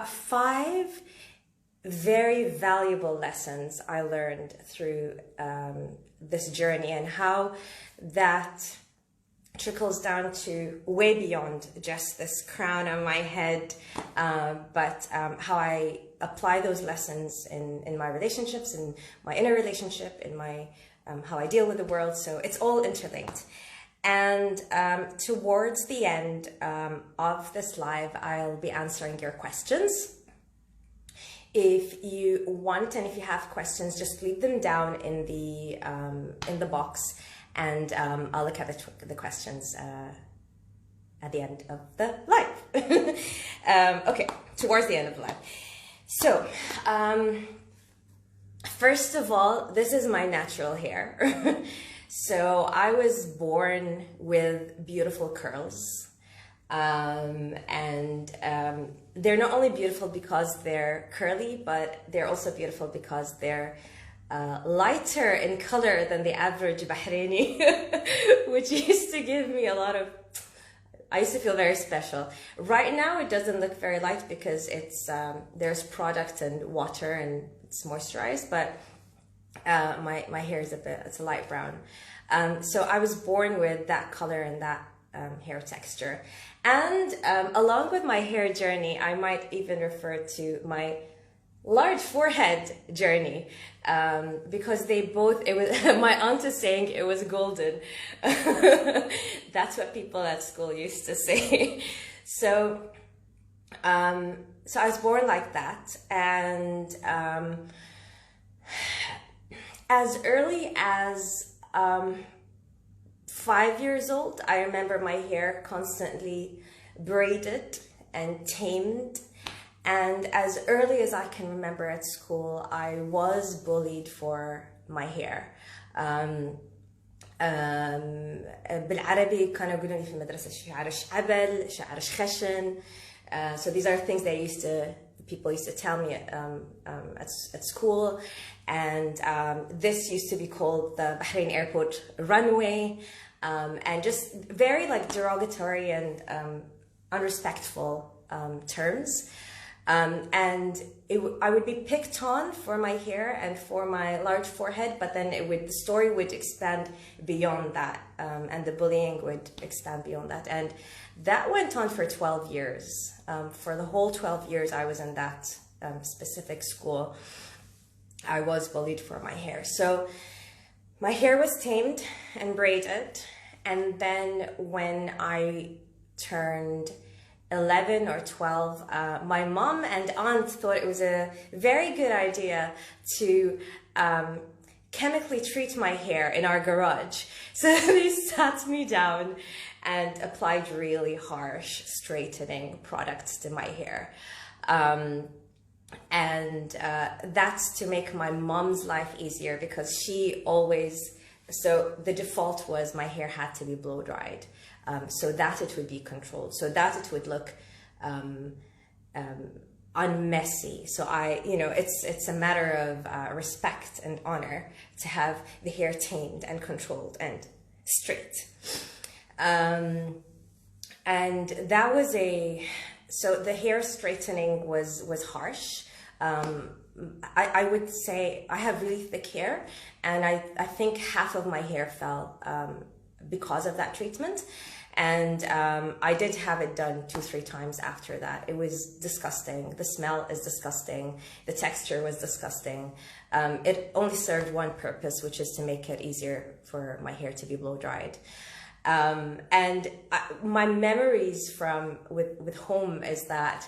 5 very valuable lessons I learned through this journey, and how that trickles down to way beyond just this crown on my head, but how I apply those lessons in my relationships, in my inner relationship, in my how I deal with the world. So it's all interlinked. And towards the end of this live, I'll be answering your questions. If you want, and if you have questions, just leave them down in the box, and I'll look at the questions at the end of the live. Okay, towards the end of the live. So, first of all, this is my natural hair. So I was born with beautiful curls. They're not only beautiful because they're curly, but they're also beautiful because they're lighter in color than the average Bahraini, which used to give me a lot of, I used to feel very special. Right now it doesn't look very light because it's there's product and water and it's moisturized, but my hair is it's a light brown. So I was born with that color and that hair texture. And along with my hair journey, I might even refer to my large forehead journey, because they both, it was, my aunt is saying it was golden. That's what people at school used to say. So I was born like that. And as early as 5 years old, I remember my hair constantly braided and tamed. And as early as I can remember at school, I was bullied for my hair. بالعربي كانوا يقولون لي في المدرسة شعرش عبل شعرش خشن. So these are things people used to tell me at school. And this used to be called the Bahrain airport runway, and just very like derogatory and unrespectful terms. And I would be picked on for my hair and for my large forehead, but then the story would expand beyond that, and the bullying would expand beyond that. And that went on for 12 years. For the whole 12 years I was in that specific school, I was bullied for my hair. So my hair was tamed and braided. And then when I turned 11 or 12, my mom and aunt thought it was a very good idea to chemically treat my hair in our garage. So they sat me down and applied really harsh straightening products to my hair. That's to make my mom's life easier, because she always, so the default was my hair had to be blow dried, so that it would be controlled, so that it would look unmessy. So it's a matter of respect and honor to have the hair tamed and controlled and straight. And that was so the hair straightening was harsh. I would say I have really thick hair, and I think half of my hair fell because of that treatment. And I did have it done 2-3 times after that. It was disgusting. The smell is disgusting. The texture was disgusting. It only served one purpose, which is to make it easier for my hair to be blow dried. My memories with home is that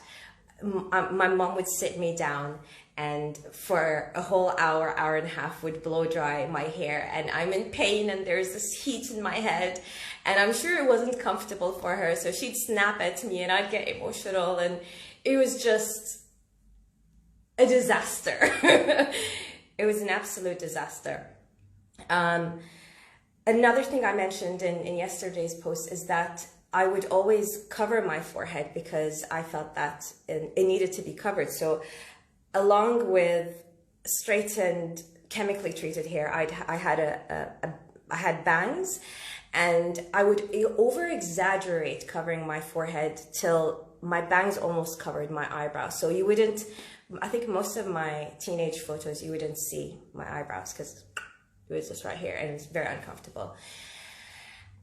my mom would sit me down and for a whole hour and a half would blow dry my hair, and I'm in pain and there's this heat in my head, and I'm sure it wasn't comfortable for her, so she'd snap at me and I'd get emotional, and it was just a disaster. It was an absolute disaster. Another thing I mentioned in yesterday's post is that I would always cover my forehead because I felt that it needed to be covered. So along with straightened, chemically treated hair, I had bangs, and I would over-exaggerate covering my forehead till my bangs almost covered my eyebrows. So you wouldn't, I think most of my teenage photos, you wouldn't see my eyebrows because it was just right here and it was very uncomfortable.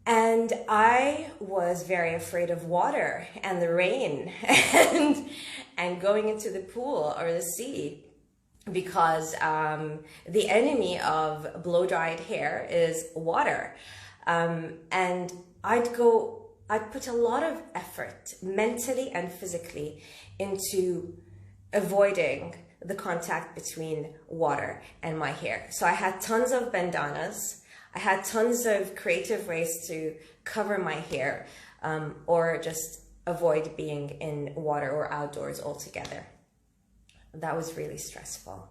And I was very afraid of water and the rain and going into the pool or the sea, because the enemy of blow-dried hair is water. And I'd put a lot of effort mentally and physically into avoiding the contact between water and my hair. So I had tons of bandanas. I had tons of creative ways to cover my hair, or just avoid being in water or outdoors altogether. That was really stressful.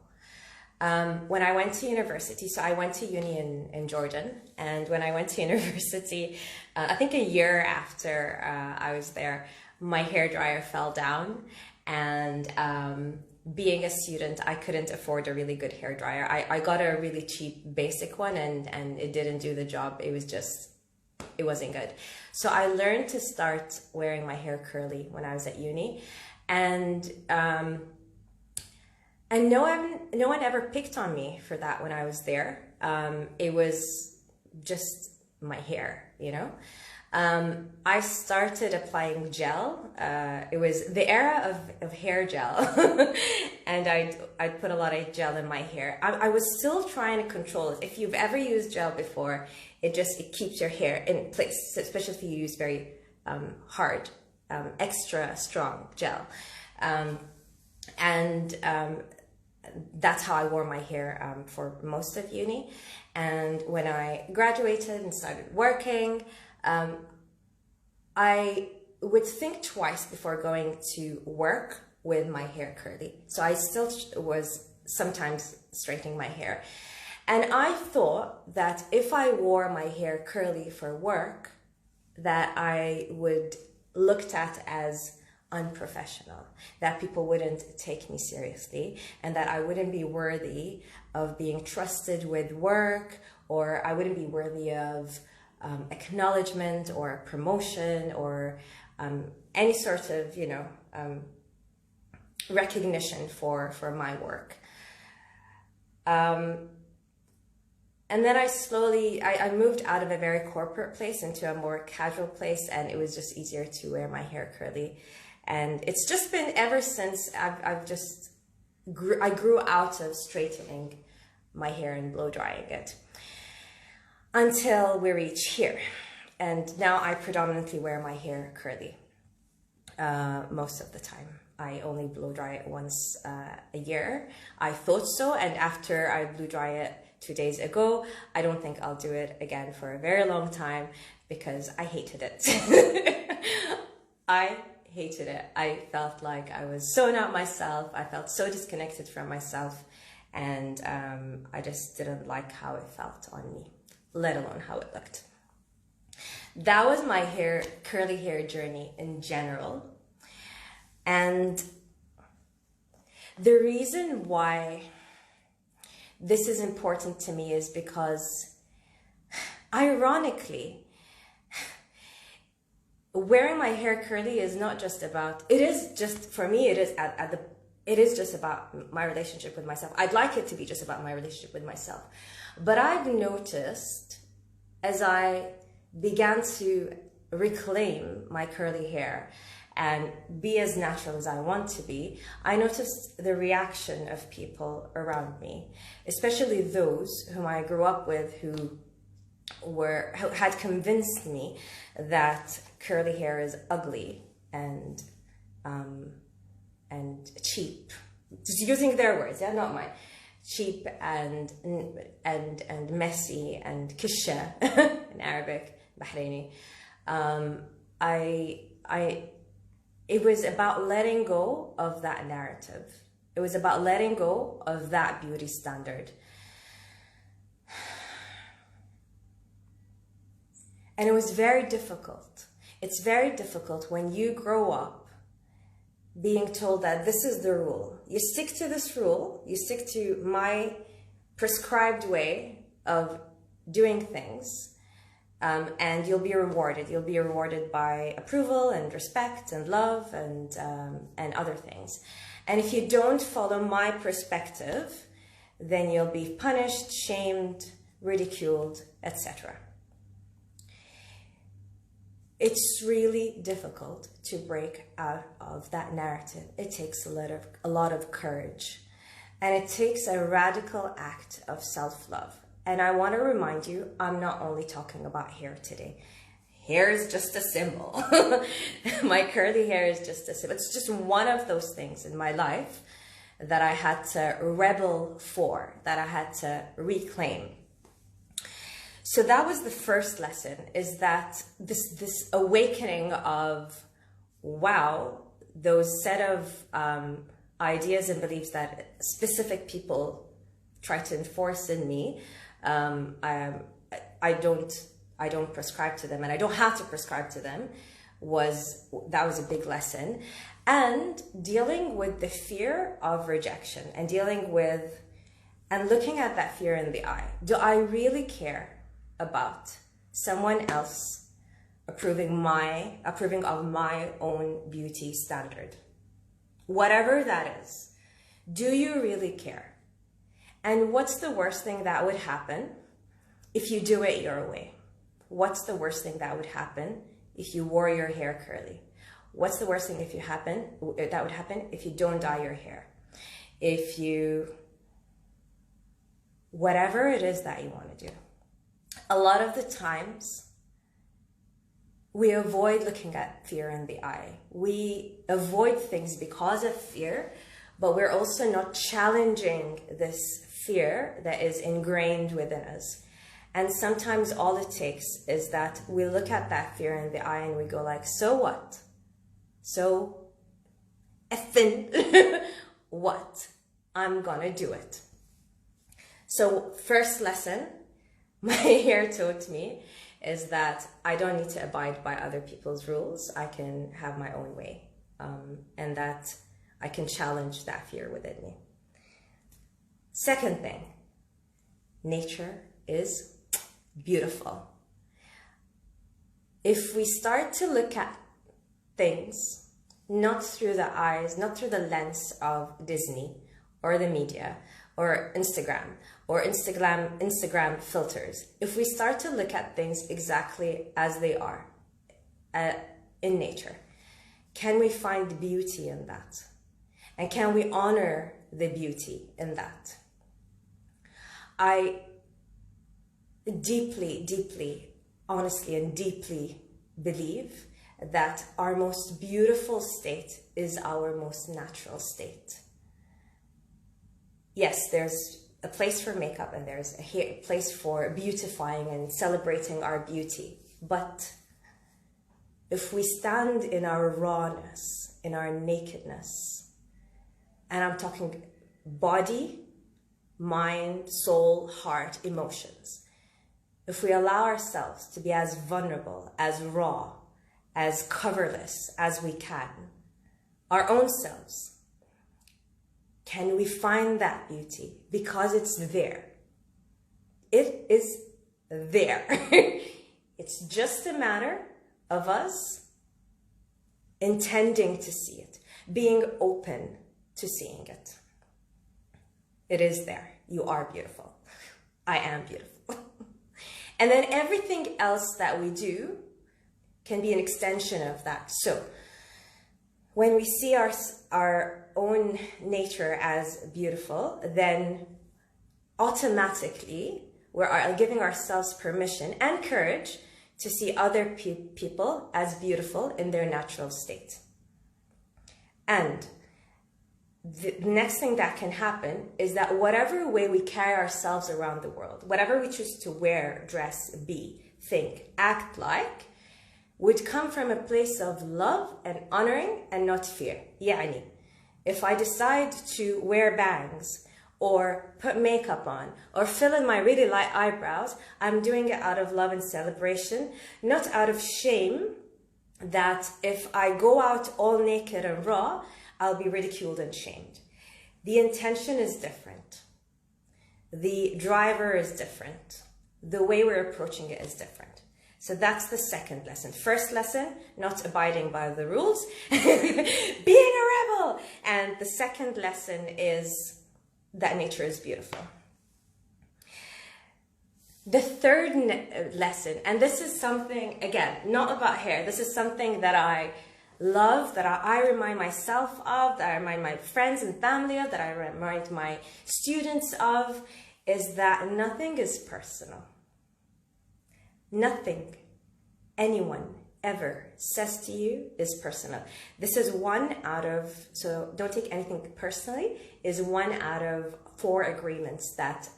When I went to university, so I went to uni in Jordan, and when I went to university, I think a year after I was there, my hairdryer fell down, and being a student, I couldn't afford a really good hairdryer. I got a really cheap basic one, and it didn't do the job. It wasn't good. So I learned to start wearing my hair curly when I was at uni, and no one ever picked on me for that when I was there. It was just my hair, you know. I started applying gel. It was the era of hair gel, and I'd put a lot of gel in my hair. I was still trying to control it. If you've ever used gel before, it keeps your hair in place, especially if you use very hard, extra strong gel. That's how I wore my hair for most of uni. And when I graduated and started working, I would think twice before going to work with my hair curly. So I still was sometimes straightening my hair. And I thought that if I wore my hair curly for work, that I would looked at as unprofessional, that people wouldn't take me seriously, and that I wouldn't be worthy of being trusted with work, or I wouldn't be worthy of acknowledgement or promotion or any sort of, you know, recognition for my work. And then I moved out of a very corporate place into a more casual place, and it was just easier to wear my hair curly. And it's just been ever since I grew out of straightening my hair and blow drying it until we reach here. And now I predominantly wear my hair curly most of the time. I only blow dry it once a year. I thought so, and after I blew dry it 2 days ago, I don't think I'll do it again for a very long time because I hated it. I hated it. I felt like I was so not myself. I felt so disconnected from myself, and I just didn't like how it felt on me, let alone how it looked. That was my curly hair journey in general. And the reason why this is important to me is because, ironically, wearing my hair curly is not just about, it is just, for me, it is just about my relationship with myself. I'd like it to be just about my relationship with myself. But I've noticed, as I began to reclaim my curly hair and be as natural as I want to be, I noticed the reaction of people around me, especially those whom I grew up with who had convinced me that curly hair is ugly and cheap. Just using their words, yeah, not mine. Cheap and messy and kisha in Arabic, Bahraini. It was about letting go of that narrative. It was about letting go of that beauty standard. And it was very difficult. It's very difficult when you grow up being told that this is the rule. You stick to this rule, you stick to my prescribed way of doing things, And you'll be rewarded. You'll be rewarded by approval and respect and love and other things. And if you don't follow my perspective, then you'll be punished, shamed, ridiculed, etc. It's really difficult to break out of that narrative. It takes a lot of courage, and it takes a radical act of self-love. And I want to remind you, I'm not only talking about hair today. Hair is just a symbol. My curly hair is just a symbol. It's just one of those things in my life that I had to rebel for, that I had to reclaim. So that was the first lesson, is that this awakening of, wow, those set of ideas and beliefs that specific people try to enforce in me, I don't prescribe to them, and I don't have to prescribe to them. That was a big lesson. And dealing with the fear of rejection, and looking at that fear in the eye. Do I really care about someone else approving of my own beauty standard? Whatever that is, do you really care? And what's the worst thing that would happen if you do it your way? What's the worst thing that would happen if you wore your hair curly? What's the worst thing that would happen if you don't dye your hair? Whatever it is that you want to do. A lot of the times, we avoid looking at fear in the eye. We avoid things because of fear, but we're also not challenging this fear that is ingrained within us. And sometimes all it takes is that we look at that fear in the eye and we go like, so what? So effing what? I'm gonna do it. So first lesson my hair taught me is that I don't need to abide by other people's rules. I can have my own way, and that I can challenge that fear within me. Second thing, nature is beautiful. If we start to look at things not through the eyes, not through the lens of Disney or the media or Instagram filters, if we start to look at things exactly as they are in nature, can we find beauty in that? And can we honor the beauty in that? I deeply, honestly and deeply believe that our most beautiful state is our most natural state. Yes, there's a place for makeup and there's a place for beautifying and celebrating our beauty. But if we stand in our rawness, in our nakedness, and I'm talking body, mind, soul, heart, emotions, if we allow ourselves to be as vulnerable, as raw, as coverless as we can, our own selves, can we find that beauty? Because it's there. It is there. It's just a matter of us intending to see it, being open to seeing it. It is there. You are beautiful. I am beautiful. And then everything else that we do can be an extension of that. So when we see our own nature as beautiful, then automatically we're giving ourselves permission and courage to see other people as beautiful in their natural state. And the next thing that can happen is that whatever way we carry ourselves around the world, whatever we choose to wear, dress, be, think, act like, would come from a place of love and honoring and not fear. Yani, if I decide to wear bangs or put makeup on or fill in my really light eyebrows, I'm doing it out of love and celebration, not out of shame that if I go out all naked and raw, I'll be ridiculed and shamed. The intention is different. The driver is different. The way we're approaching it is different. So that's the second lesson. First lesson, not abiding by the rules, being a rebel. And the second lesson is that nature is beautiful. The third lesson, and this is something, again, not about hair, this is something that I love, that I remind myself of, that I remind my friends and family of, that I remind my students of, is that nothing is personal. Nothing anyone ever says to you is personal. This is one out of, so don't take anything personally, is one out of 4 agreements that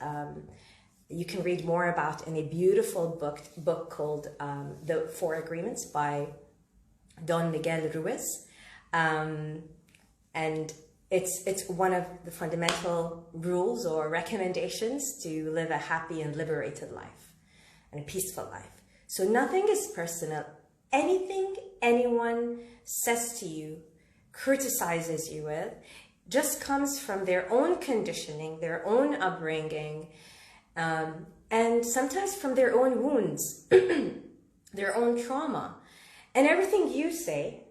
you can read more about in a beautiful book called The 4 Agreements by Don Miguel Ruiz. And it's one of the fundamental rules or recommendations to live a happy and liberated life and a peaceful life. So nothing is personal. Anything anyone says to you, criticizes you with, just comes from their own conditioning, their own upbringing, and sometimes from their own wounds, their own trauma. And everything you say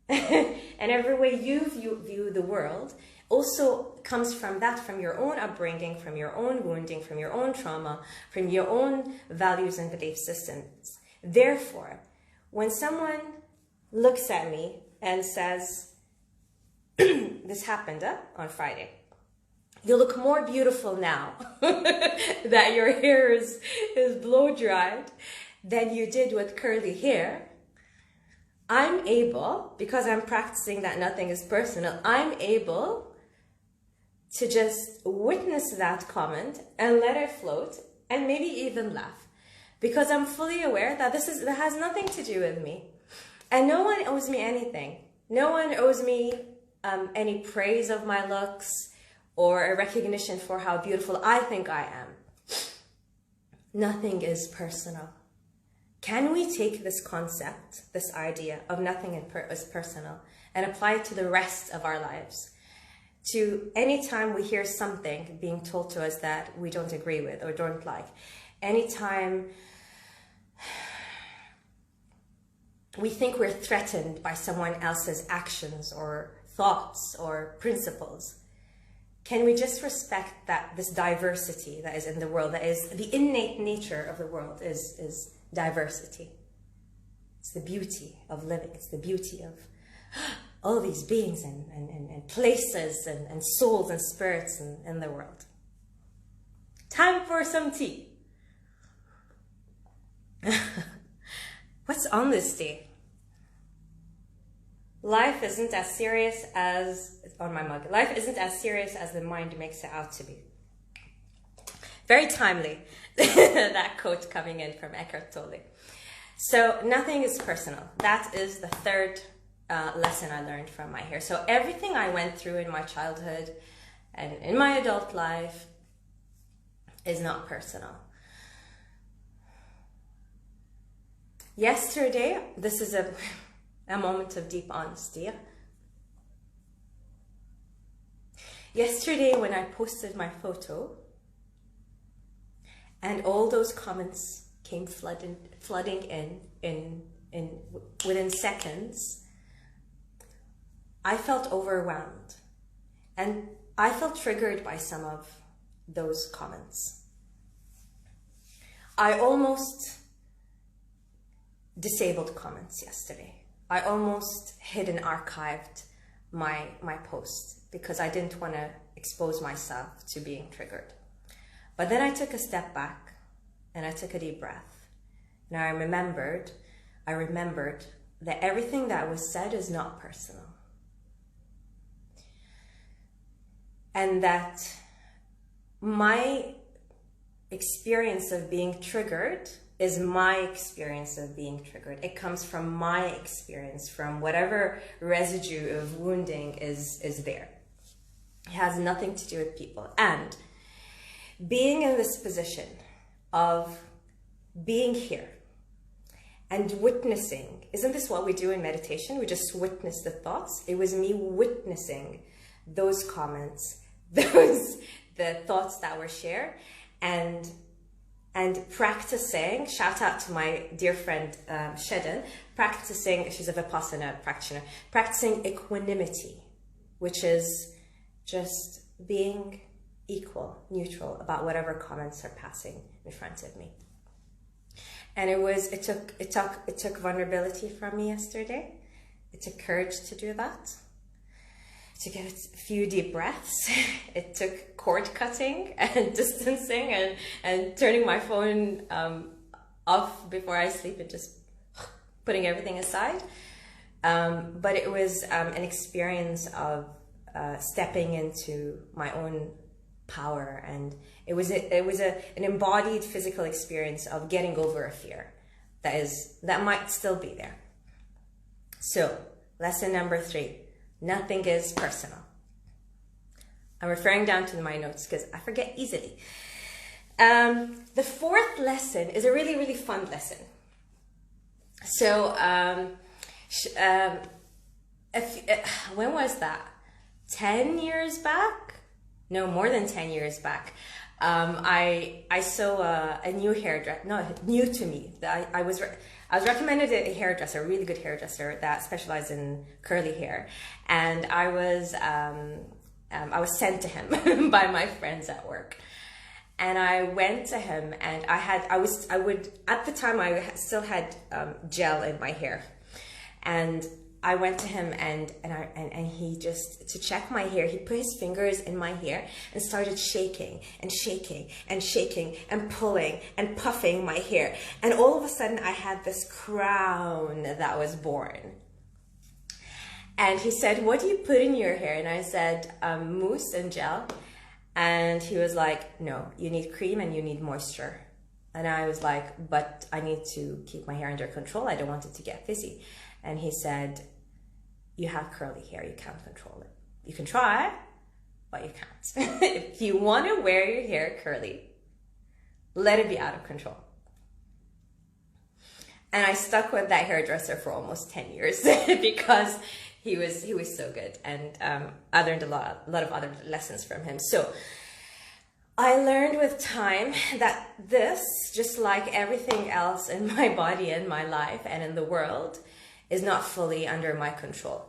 and every way you view the world also comes from that, from your own upbringing, from your own wounding, from your own trauma, from your own values and belief systems. Therefore, when someone looks at me and says, this happened on Friday, you look more beautiful now that your hair is blow dried than you did with curly hair, I'm able, because I'm practicing that nothing is personal, I'm able to just witness that comment and let it float and maybe even laugh, because I'm fully aware that that has nothing to do with me, and no one owes me anything. No one owes me any praise of my looks or a recognition for how beautiful I think I am. Nothing is personal. Can we take this concept, this idea of nothing is personal, and apply it to the rest of our lives? To any time we hear something being told to us that we don't agree with or don't like, anytime we think we're threatened by someone else's actions or thoughts or principles, can we just respect that this diversity that is in the world, that is the innate nature of the world, is diversity. It's the beauty of living. It's the beauty of all these beings and places and souls and spirits in the world. Time for some tea. What's on this tea? Life isn't as serious as, on my mug, life isn't as serious as the mind makes it out to be. Very timely, that quote coming in from Eckhart Tolle. So nothing is personal. That is the third lesson I learned from my hair. So everything I went through in my childhood and in my adult life is not personal. Yesterday, this is a moment of deep honesty. Yesterday, when I posted my photo, and all those comments came flooding in within seconds, I felt overwhelmed, and I felt triggered by some of those comments. I almost disabled comments yesterday. I almost hid and archived my post because I didn't want to expose myself to being triggered. But then I took a step back and I took a deep breath, and I remembered that everything that was said is not personal, and that my experience of being triggered is my experience of being triggered. It comes from my experience, from whatever residue of wounding is there. It has nothing to do with people. And being in this position of being here and witnessing, isn't this what we do in meditation? We just witness the thoughts. It was me witnessing those comments, the thoughts that were shared, and and practicing, shout out to my dear friend Shedden, practicing, she's a Vipassana practitioner, practicing equanimity, which is just being equal, neutral about whatever comments are passing in front of me. And it took vulnerability from me yesterday. It took courage to do that. To get a few deep breaths. It took cord cutting and distancing and turning my phone off before I sleep and just putting everything aside. But it was an experience of stepping into my own power, and it was an embodied physical experience of getting over a fear that might still be there. So, lesson number 3. Nothing is personal. I'm referring down to my notes because I forget easily. The 4th lesson is a really, really fun lesson. So, when was that? 10 years back? No, more than 10 years back. I saw a new hairdresser, no, new to me. I was recommended a hairdresser, a really good hairdresser that specialized in curly hair, and I was sent to him by my friends at work. And I went to him, and at the time I still had gel in my hair, and I went to him and he just, to check my hair, he put his fingers in my hair and started shaking and shaking and shaking and pulling and puffing my hair. And all of a sudden I had this crown that was born. And he said, "What do you put in your hair?" And I said, mousse and gel. And he was like, "No, you need cream and you need moisture." And I was like, "But I need to keep my hair under control. I don't want it to get fizzy." And he said, "You have curly hair, you can't control it. You can try, but you can't. If you want to wear your hair curly, let it be out of control." And I stuck with that hairdresser for almost 10 years because he was so good, and I learned a lot of other lessons from him. So I learned with time that this, just like everything else in my body and my life and in the world, is not fully under my control.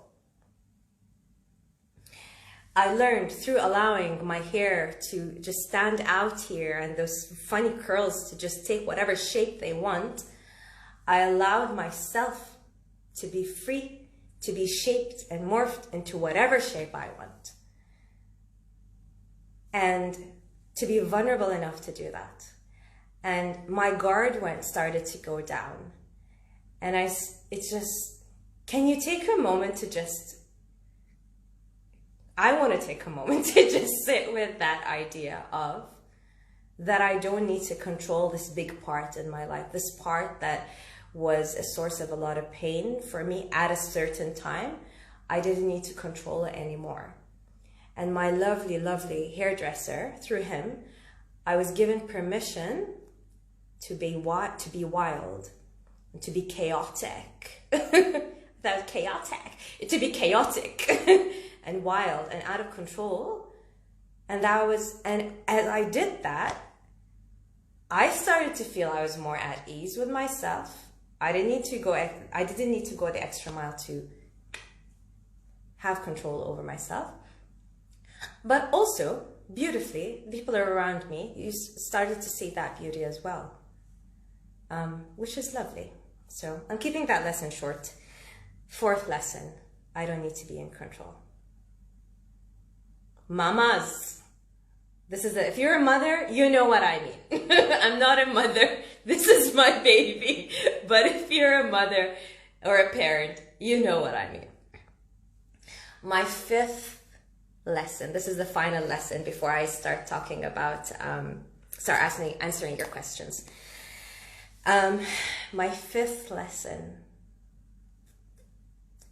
I learned through allowing my hair to just stand out here and those funny curls to just take whatever shape they want. I allowed myself to be free, to be shaped and morphed into whatever shape I want. And to be vulnerable enough to do that. And my guard started to go down. And it's just, can you take a moment to just, I want to take a moment to just sit with that idea of that I don't need to control this big part in my life, this part that was a source of a lot of pain for me at a certain time. I didn't need to control it anymore. And my lovely, lovely hairdresser, through him, I was given permission to be wild, and to be chaotic. That chaotic. To be chaotic and wild and out of control. And as I did that, I started to feel I was more at ease with myself. I didn't need to go the extra mile to have control over myself. But also, beautifully, people around me, you started to see that beauty as well, which is lovely. So I'm keeping that lesson short. 4th lesson, I don't need to be in control. Mamas, if you're a mother, you know what I mean. I'm not a mother, this is my baby. But if you're a mother or a parent, you know what I mean. My 5th lesson, this is the final lesson before I start talking about, answering your questions. My 5th lesson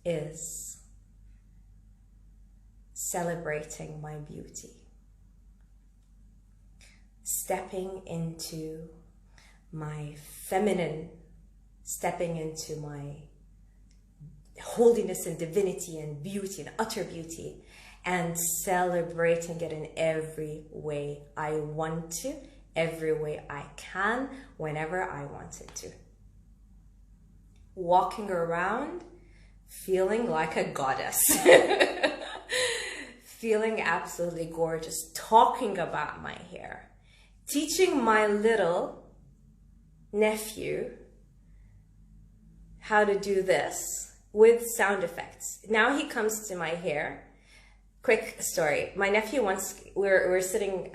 is celebrating my beauty. Stepping into my feminine, stepping into my holiness and divinity and beauty and utter beauty, and celebrating it in every way I want to every way I can, whenever I wanted to. Walking around feeling like a goddess. Feeling absolutely gorgeous. Talking about my hair. Teaching my little nephew how to do this with sound effects. Now he comes to my hair. Quick story. My nephew once, we're sitting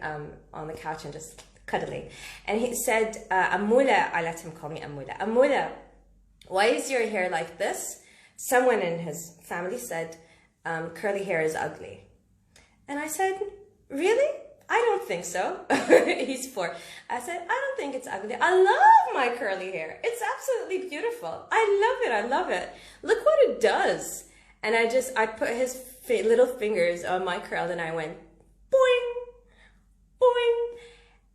on the couch and just cuddling. And he said, Amula, I let him call me Amula. Amula, why is your hair like this? Someone in his family said, curly hair is ugly. And I said, really? I don't think so. He's 4. I said, I don't think it's ugly. I love my curly hair. It's absolutely beautiful. I love it. I love it. Look what it does. And I put his little fingers on my curl and I went, boing, boing.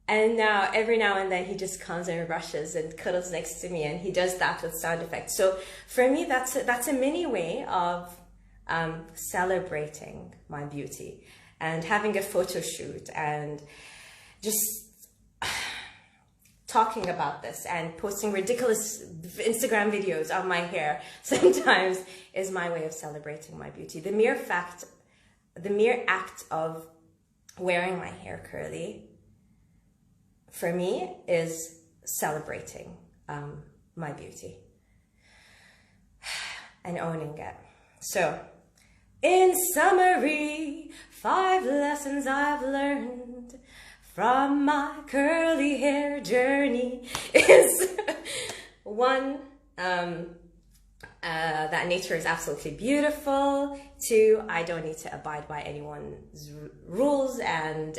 And now, every now and then, he just comes and rushes and cuddles next to me, and he does that with sound effects. So for me, that's a mini way of celebrating my beauty and having a photo shoot and just talking about this and posting ridiculous Instagram videos of my hair sometimes is my way of celebrating my beauty. The mere act of wearing my hair curly, for me, is celebrating my beauty and owning it. So, in summary, 5 lessons I've learned from my curly hair journey is 1, that nature is absolutely beautiful. 2, I don't need to abide by anyone's rules. And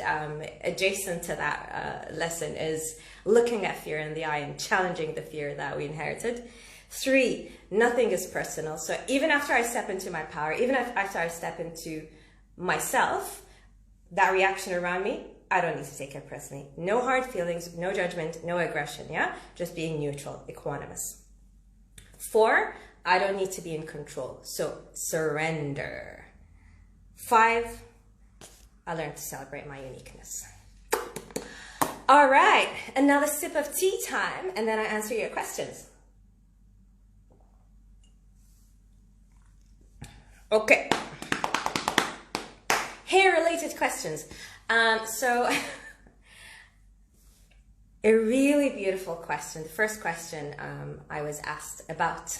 adjacent to that lesson is looking at fear in the eye and challenging the fear that we inherited. 3, nothing is personal. So even after I step into my power, even after I step into myself, that reaction around me, I don't need to take it personally. No hard feelings, no judgment, no aggression, yeah? Just being neutral, equanimous. 4, I don't need to be in control. So surrender. 5, I learned to celebrate my uniqueness. All right, another sip of tea time, and then I answer your questions. Okay. Hair-related questions. So a really beautiful question. The first question I was asked about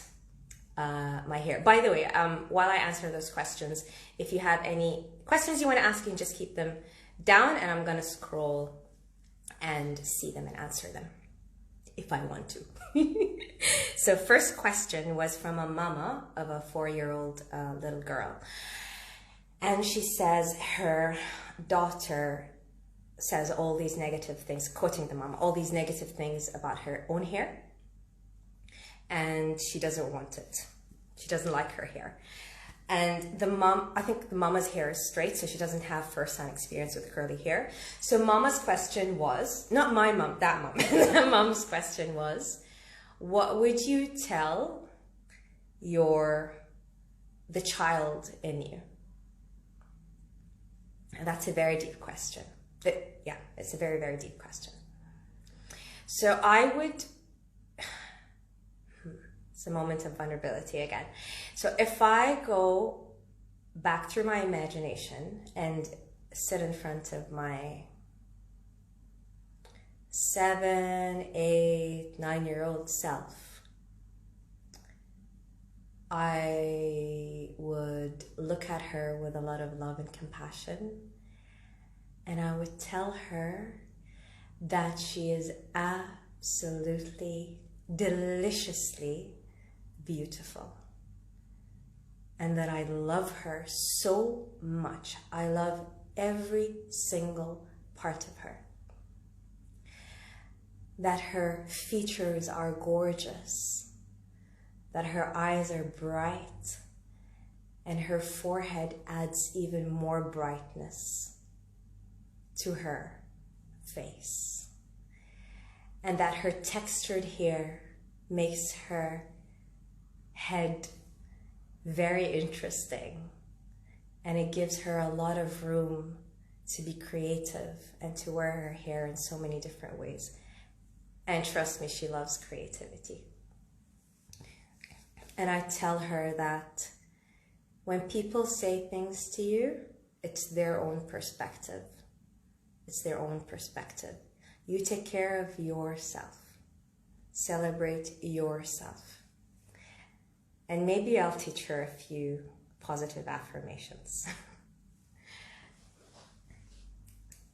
my hair. By the way, while I answer those questions, if you have any questions you want to ask, you can just keep them down and I'm going to scroll and see them and answer them if I want to. So first question was from a mama of a 4-year-old little girl. And she says her daughter says all these negative things, quoting the mama, all these negative things about her own hair. And she doesn't want it. She doesn't like her hair. And the mom, I think the mama's hair is straight, so she doesn't have first-hand experience with curly hair. So mama's question was, not my mom, that mom. The mom's question was, what would you tell the child in you? And that's a very deep question. Yeah, it's a very, very deep question. So I would, it's a moment of vulnerability again. So if I go back through my imagination and sit in front of my 7, 8, 9-year-old self, I would look at her with a lot of love and compassion, and I would tell her that she is absolutely, deliciously beautiful, and that I love her so much. I love every single part of her. That her features are gorgeous, that her eyes are bright, and her forehead adds even more brightness to her face. And that her textured hair makes her head very interesting, and it gives her a lot of room to be creative and to wear her hair in so many different ways. And trust me, she loves creativity. And I tell her that when people say things to you, it's their own perspective. It's their own perspective. You take care of yourself. Celebrate yourself. And maybe I'll teach her a few positive affirmations.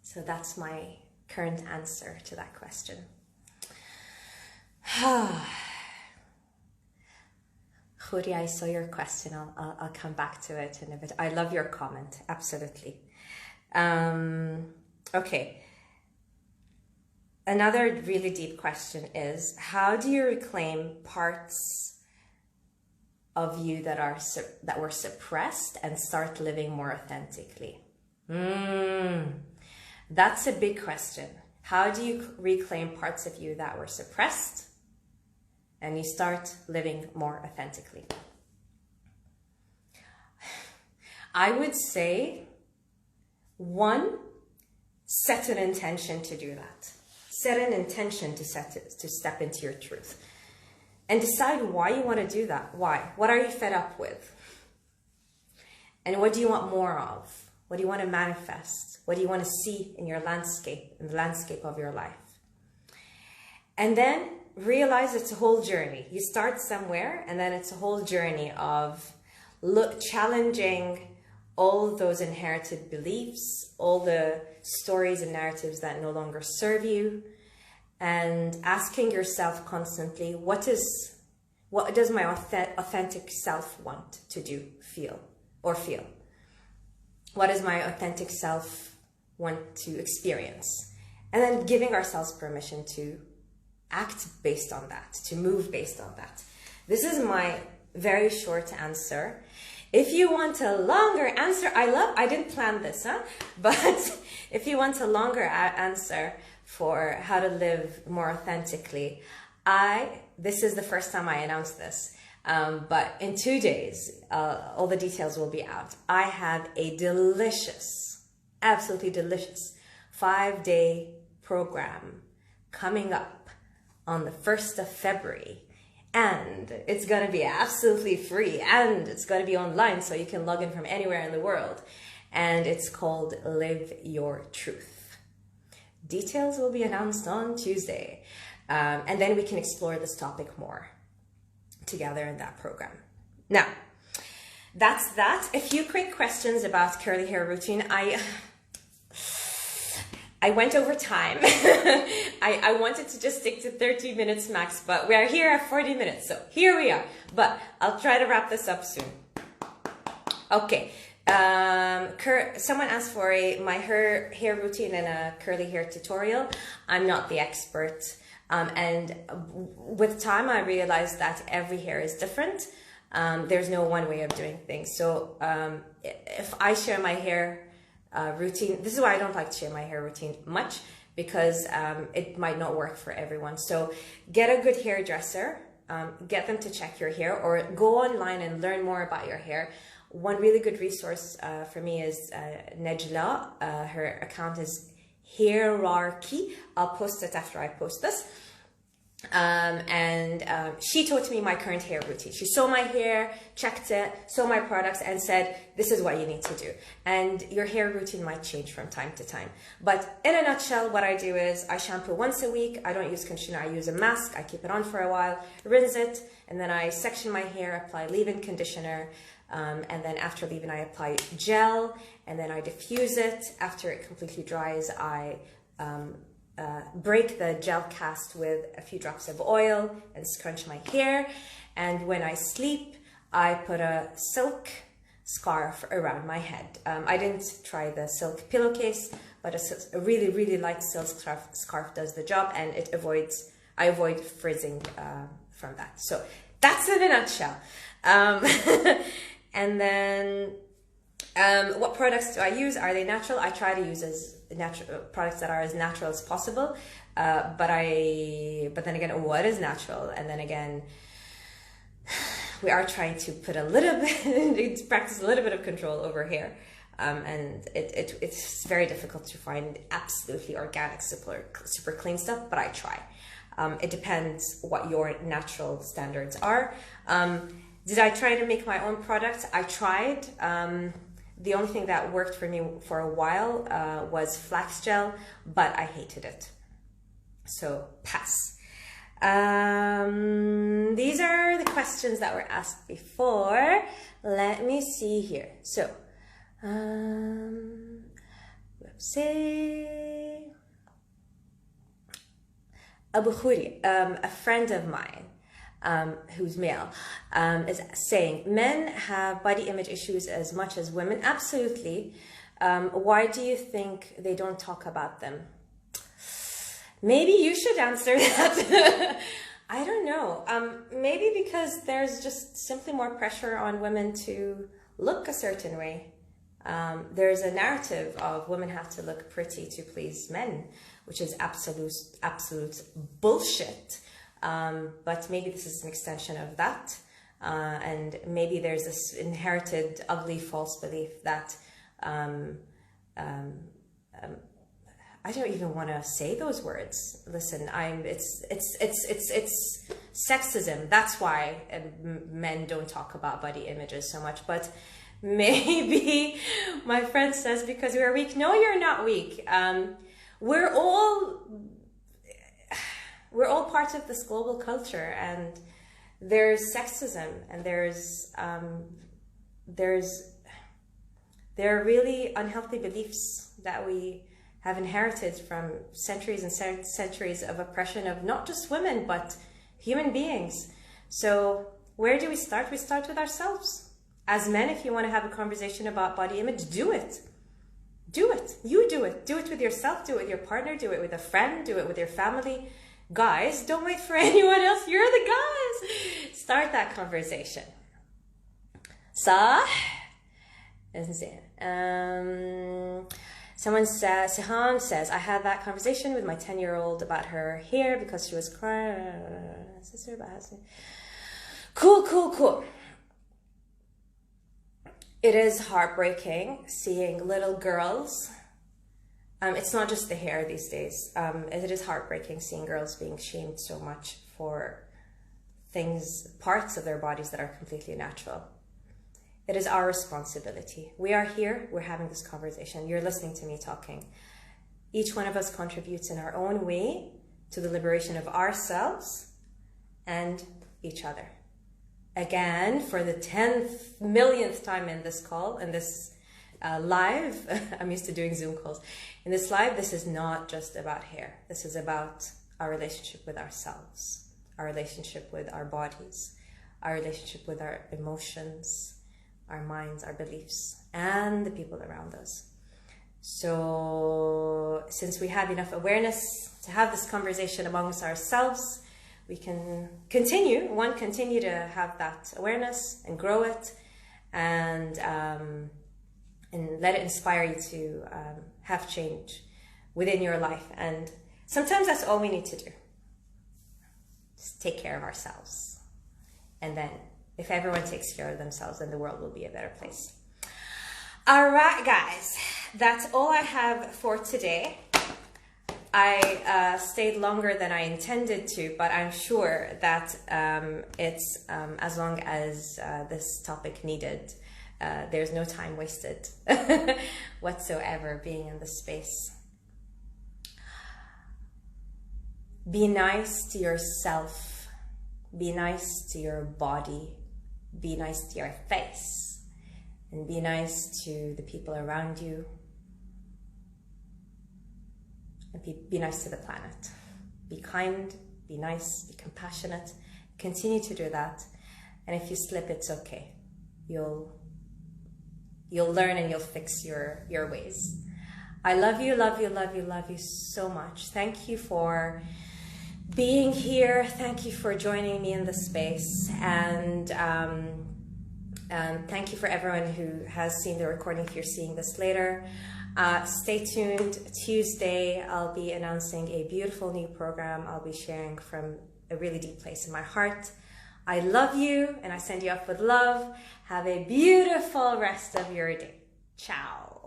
So that's my current answer to that question. Khoury, I saw your question. I'll come back to it in a bit. I love your comment, absolutely. Okay. Another really deep question is, how do you reclaim parts of you that were suppressed and start living more authentically? That's a big question. How do you reclaim parts of you that were suppressed and you start living more authentically? I would say, one, set an intention to do that. Set an intention to step into your truth. And decide why you want to do that. Why? What are you fed up with? And what do you want more of? What do you want to manifest? What do you want to see in your landscape, in the landscape of your life? And then realize it's a whole journey. You start somewhere, and then it's a whole journey of challenging all those inherited beliefs, all the stories and narratives that no longer serve you, and asking yourself constantly, what does my authentic self want to do, feel? What does my authentic self want to experience? And then giving ourselves permission to act based on that, to move based on that. This is my very short answer. If you want a longer answer, I didn't plan this, but if you want a longer answer for how to live more authentically, this is the first time I announced this, but in 2 days, all the details will be out. I have a delicious, absolutely delicious 5-day program coming up on the 1st of February. And it's going to be absolutely free, and it's going to be online, so you can log in from anywhere in the world. And it's called Live Your Truth. Details will be announced on Tuesday. And then we can explore this topic more together in that program. Now, that's that. A few quick questions about curly hair routine. I went over time. I wanted to just stick to 30 minutes max, but we are here at 40 minutes, so here we are. But I'll try to wrap this up soon. Okay. Someone asked for my hair routine and a curly hair tutorial. I'm not the expert. And with time, I realized that every hair is different. There's no one way of doing things. So if I share my hair routine, this is why I don't like to share my hair routine much, because it might not work for everyone. So get a good hairdresser, get them to check your hair, or go online and learn more about your hair. One really good resource for me is Najla. Her account is Hierarchy. I'll post it after I post this. She taught me my current hair routine. She saw my hair, checked it, saw my products, and said, this is what you need to do. And your hair routine might change from time to time. But in a nutshell, what I do is I shampoo once a week. I don't use conditioner. I use a mask. I keep it on for a while, rinse it, and then I section my hair, apply leave-in conditioner. And then after leave-in, I apply gel, and then I diffuse it. After it completely dries, I break the gel cast with a few drops of oil and scrunch my hair. And when I sleep, I put a silk scarf around my head. I didn't try the silk pillowcase, but a really, really light silk scarf does the job, and I avoid frizzing from that. So that's in a nutshell. And then what products do I use? Are they natural? I try to use products that are as natural as possible. But then again, what is natural? And then again, we are trying to put a little bit, practice a little bit of control over here. and it's very difficult to find absolutely organic, super clean stuff, but I try. It depends what your natural standards are. Did I try to make my own products? I tried. The only thing that worked for me for a while was flax gel, but I hated it. So pass. These are the questions that were asked before. Let me see here. So, let's see. Abu Khoury, a friend of mine, who's male, is saying, men have body image issues as much as women. Absolutely. Why do you think they don't talk about them? Maybe you should answer that. I don't know. Maybe because there's just simply more pressure on women to look a certain way. There's a narrative of women have to look pretty to please men, which is absolute bullshit. But maybe this is an extension of that. And maybe there's this inherited, ugly, false belief that I don't even want to say those words. Listen, it's sexism. That's why men don't talk about body images so much. But maybe my friend says because we're weak. No, you're not weak. We're all part of this global culture, and there's sexism, and there are really unhealthy beliefs that we have inherited from centuries and centuries of oppression of not just women, but human beings. So where do we start? We start with ourselves. As men, if you want to have a conversation about body image, do it. Do it. You do it. Do it with yourself. Do it with your partner. Do it with a friend. Do it with your family. Guys, don't wait for anyone else. You're the guys. Start that conversation. Sah? Someone says, Siham says, I had that conversation with my 10-year-old about her hair because she was crying. Cool. It is heartbreaking seeing little girls. It's not just the hair these days. It is heartbreaking seeing girls being shamed so much for parts of their bodies that are completely natural. It is our responsibility. We are here, we're having this conversation. You're listening to me talking. Each one of us contributes in our own way to the liberation of ourselves and each other. Again, for the 10th millionth time in this call, in this live, I'm used to doing Zoom calls. In this live, this is not just about hair. This is about our relationship with ourselves, our relationship with our bodies, our relationship with our emotions, our minds, our beliefs, and the people around us. So since we have enough awareness to have this conversation amongst ourselves, we can continue to have that awareness and grow it, and let it inspire you to have change within your life. And sometimes that's all we need to do. Just take care of ourselves. And then if everyone takes care of themselves, then the world will be a better place. All right, guys, that's all I have for today. I stayed longer than I intended to, but I'm sure that it's as long as this topic needed. There's no time wasted whatsoever being in this space. Be nice to yourself. Be nice to your body. Be nice to your face. And be nice to the people around you. And be nice to the planet. Be kind, be nice, be compassionate. Continue to do that. And if you slip, it's okay. You'll learn and you'll fix your ways. I love you so much. Thank you for being here. Thank you for joining me in the space. And thank you for everyone who has seen the recording if you're seeing this later. Stay tuned. Tuesday, I'll be announcing a beautiful new program I'll be sharing from a really deep place in my heart. I love you and I send you off with love. Have a beautiful rest of your day. Ciao.